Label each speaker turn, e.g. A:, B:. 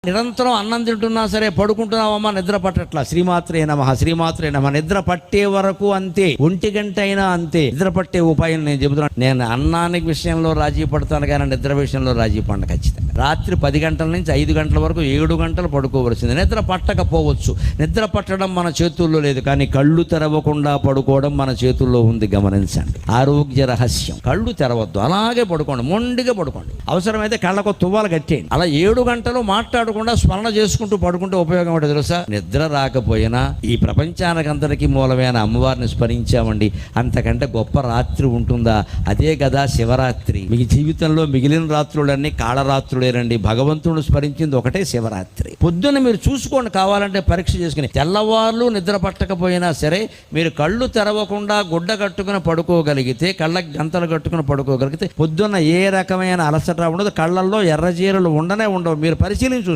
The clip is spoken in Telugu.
A: నిరంతరం అన్నం తింటున్నా సరే పడుకుంటున్నావమ్మా, నిద్ర పట్టట్లా, శ్రీమాత్రే నమః శ్రీమాత్రే నమః. నిద్ర పట్టే వరకు అంతే, 1 గంట అయినా అంతే. నిద్ర పట్టే ఉపాయం నేను చెబుతున్నాను. నేను అన్నానికి విషయంలో రాజీ పడతాను కానీ నిద్ర విషయంలో రాజీ పడను ఖచ్చితంగా. రాత్రి 10 గంటల నుంచి 5 గంటల వరకు 7 గంటలు పడుకోవలసింది. నిద్ర పట్టకపోవచ్చు, నిద్ర పట్టడం మన చేతుల్లో లేదు, కానీ కళ్ళు తెరవకుండా పడుకోవడం మన చేతుల్లో ఉంది. గమనించండి, ఆరోగ్య రహస్యం. కళ్ళు తెరవద్దు, అలాగే పడుకోండి, మొండిగా పడుకోండి. అవసరమైతే కళ్ళకు తువ్వాలు కట్టేయండి. అలా 7 గంటలు మాట్లాడకుండా స్మరణ చేసుకుంటూ పడుకుంటే ఉపయోగం ఏంటో తెలుసా? నిద్ర రాకపోయినా ఈ ప్రపంచానికి అంతటికీ మూలమైన అమ్మవారిని స్మరించామండి, అంతకంటే గొప్ప రాత్రి ఉంటుందా? అదే కదా శివరాత్రి. మీ జీవితంలో మిగిలిన రాత్రులన్నీ కాళరాత్రులేనండి. భగవంతుడు స్మరించింది ఒకటే శివరాత్రి. పొద్దున్న మీరు చూసుకోండి, కావాలంటే పరీక్ష చేసుకుని. తెల్లవార్లు నిద్ర పట్టకపోయినా సరే మీరు కళ్ళు తెరవకుండా గుడ్డ కట్టుకుని పడుకోగలిగితే, కళ్ళకి గంతలు కట్టుకుని పడుకోగలిగితే పొద్దున్న ఏ రకమైన అలసట ఉండదు, కళ్ళల్లో ఎర్రజీరలు ఉండనే ఉండవు. మీరు పరిశీలించి